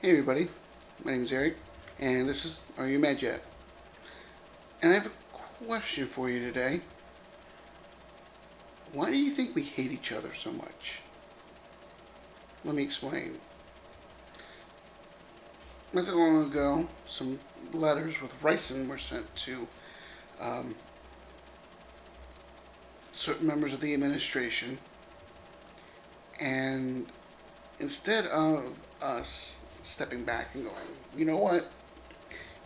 Hey everybody, my name is Eric, and this is Are You Mad Yet? And I have a question for you today. Why do you think we hate each other so much? Let me explain. Not that long ago, some letters with ricin were sent to um, certain members of the administration, and instead of us stepping back and going, you know what,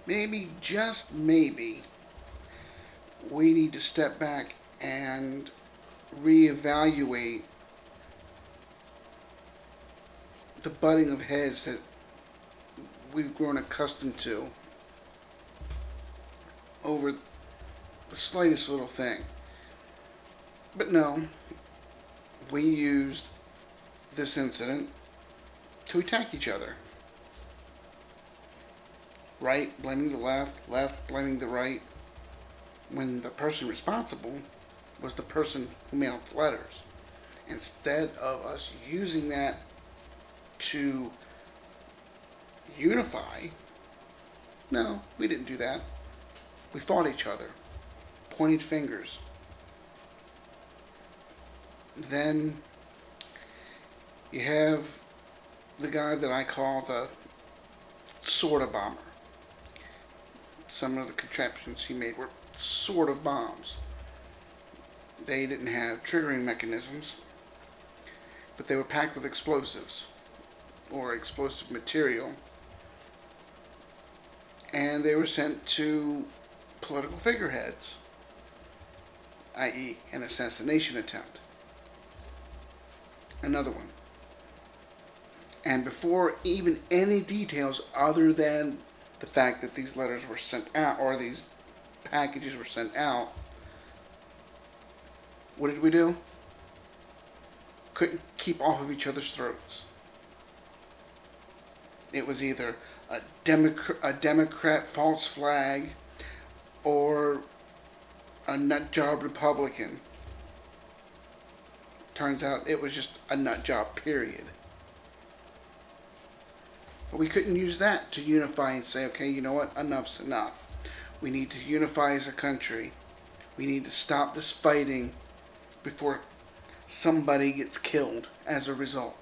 maybe, just maybe, we need to step back and reevaluate the butting of heads that we've grown accustomed to over the slightest little thing. But no, we used this incident to attack each other. Right blaming the left, left blaming the right, when the person responsible was the person who mailed the letters. Instead of us using that to unify, no, we didn't do that. We fought each other, pointed fingers. Then you have the guy that I call the sorta bomber. Some of the contraptions he made were sort of bombs. They didn't have triggering mechanisms, but they were packed with explosives or explosive material, and they were sent to political figureheads, i.e. an assassination attempt. Another one. And before even any details other than the fact that these letters were sent out, or these packages were sent out, what did we do? Couldn't keep off of each other's throats. It was either a Democrat false flag or a nutjob Republican. Turns out it was just a nutjob, period. But we couldn't use that to unify and say, okay, you know what, enough's enough. We need to unify as a country. We need to stop this fighting before somebody gets killed as a result.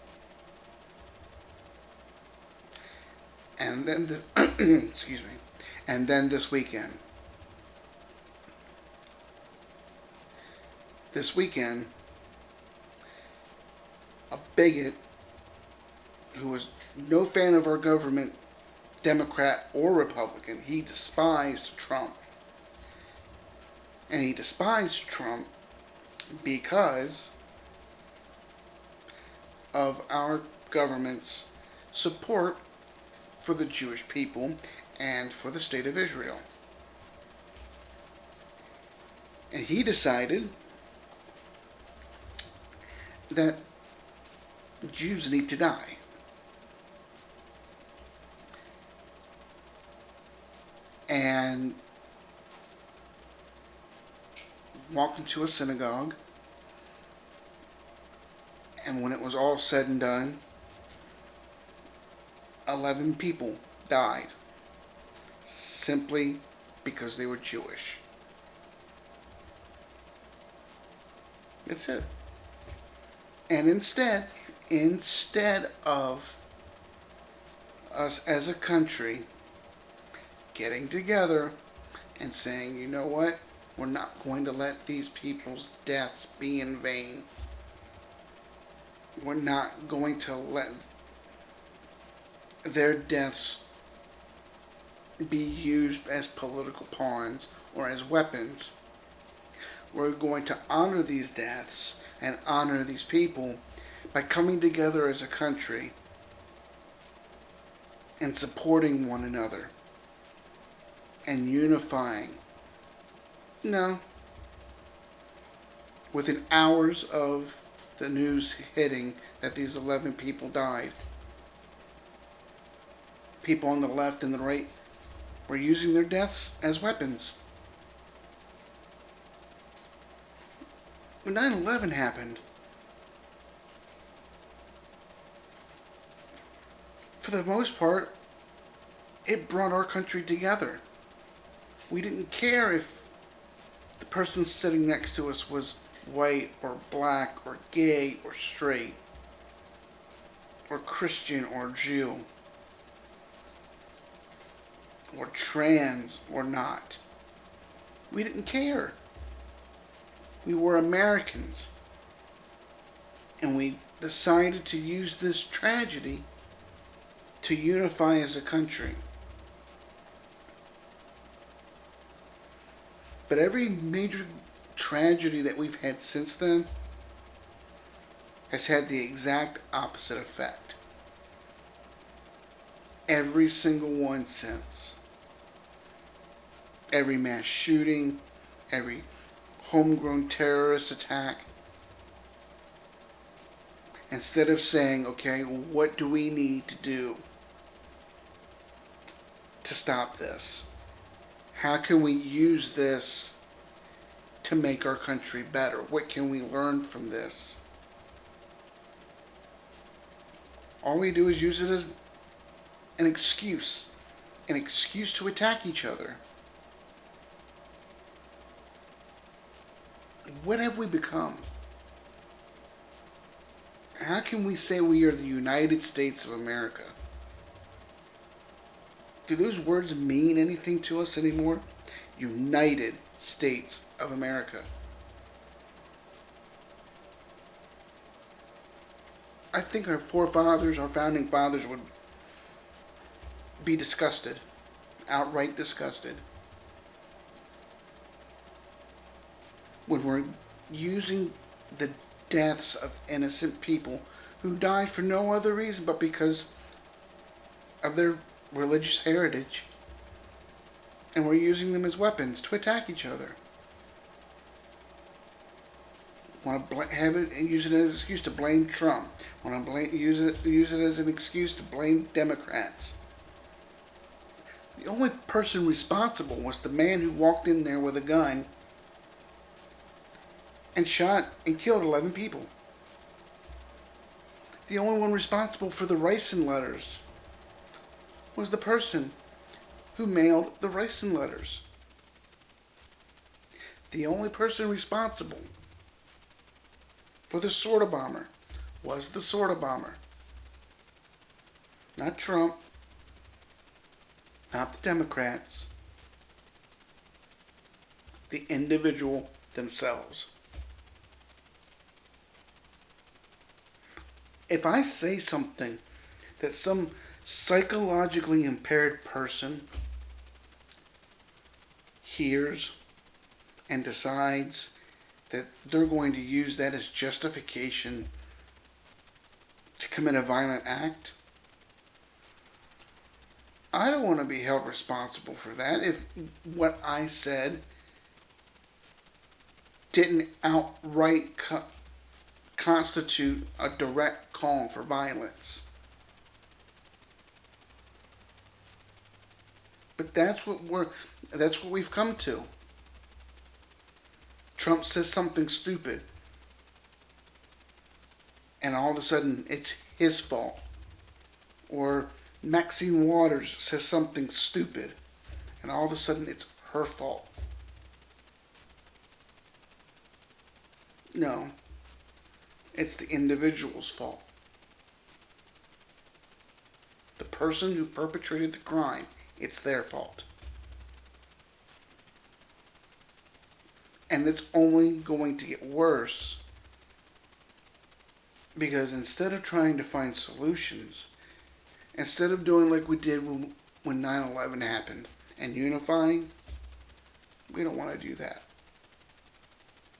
And then, excuse me, and then this weekend. This weekend, a bigot who was no fan of our government, Democrat or Republican, he despised Trump. And he despised Trump because of our government's support for the Jewish people and for the state of Israel. And he decided that Jews need to die. And walked into a synagogue, and when it was all said and done, 11 people died simply because they were Jewish. That's it. And instead of us as a country getting together and saying, you know what, we're not going to let these people's deaths be in vain. We're not going to let their deaths be used as political pawns or as weapons. We're going to honor these deaths and honor these people by coming together as a country and supporting one another and unifying. No. Within hours of the news hitting that these 11 people died, people on the left and the right were using their deaths as weapons. When 9/11 happened, for for the most part, it brought our country together. We didn't care if the person sitting next to us was white or black or gay or straight or Christian or Jew or trans or not. We didn't care. We were Americans. And we decided to use this tragedy to unify as a country. But every major tragedy that we've had since then has had the exact opposite effect. Every single one since. Every mass shooting, every homegrown terrorist attack. Instead of saying, okay, what do we need to do to stop this? How can we use this to make our country better? What can we learn from this? All we do is use it as an excuse to attack each other. What have we become? How can we say we are the United States of America? Do those words mean anything to us anymore? United States of America. I think our forefathers, our founding fathers would be disgusted, outright disgusted, when we're using the deaths of innocent people who died for no other reason but because of their religious heritage, and we're using them as weapons to attack each other. Want to have it and use it as an excuse to blame Trump. Want to use it as an excuse to blame Democrats. The only person responsible was the man who walked in there with a gun and shot and killed 11 people. The only one responsible for the ricin letters was the person who mailed the ricin letters. The only person responsible for the sorta bomber was the sorta bomber. Not Trump, not the Democrats, the individual themselves. If I say something that some psychologically impaired person hears and decides that they're going to use that as justification to commit a violent act, I don't want to be held responsible for that if what I said didn't outright constitute a direct call for violence. But that's what we've come to. Trump says something stupid, and all of a sudden it's his fault. Or Maxine Waters says something stupid, and all of a sudden it's her fault. No, it's the individual's fault. The person who perpetrated the crime, it's their fault. And it's only going to get worse because instead of trying to find solutions, instead of doing like we did when 9/11 happened and unifying, we don't want to do that.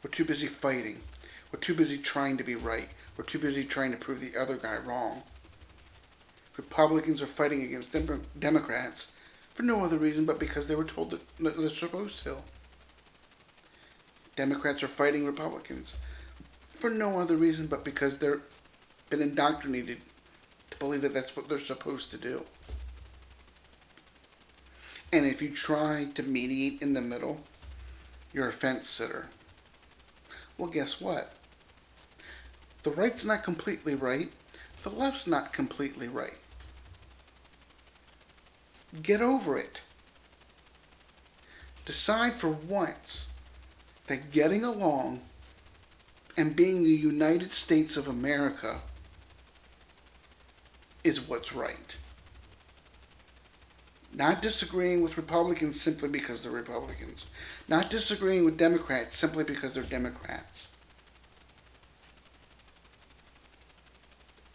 We're too busy fighting. We're too busy trying to be right. We're too busy trying to prove the other guy wrong. Republicans are fighting against Democrats for no other reason but because they were told that they're supposed to. Democrats are fighting Republicans for no other reason but because they've been indoctrinated to believe that that's what they're supposed to do. And if you try to mediate in the middle, you're a fence sitter. Well, guess what? The right's not completely right. The left's not completely right. Get over it. Decide for once that getting along and being the United States of America is what's right. Not disagreeing with Republicans simply because they're Republicans. Not disagreeing with Democrats simply because they're Democrats.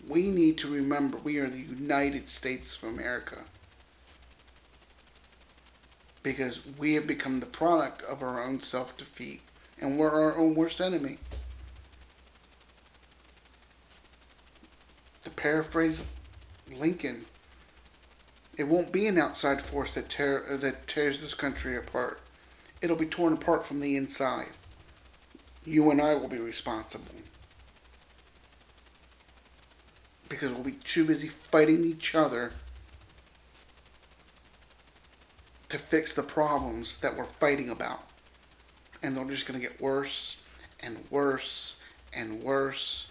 We need to remember we are the United States of America. Because we have become the product of our own self-defeat. And we're our own worst enemy. To paraphrase Lincoln, it won't be an outside force that tears this country apart. It'll be torn apart from the inside. You and I will be responsible. Because we'll be too busy fighting each other to fix the problems that we're fighting about. And they're just going to get worse and worse and worse.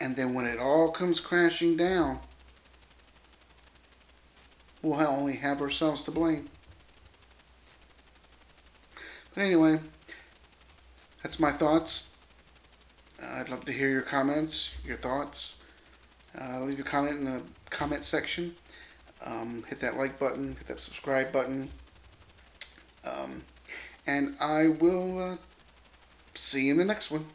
And then when it all comes crashing down, we'll only have ourselves to blame. But anyway, that's my thoughts. I'd love to hear your comments, your thoughts. Leave a comment in the comment section. Hit that like button, hit that subscribe button. And I will see you in the next one.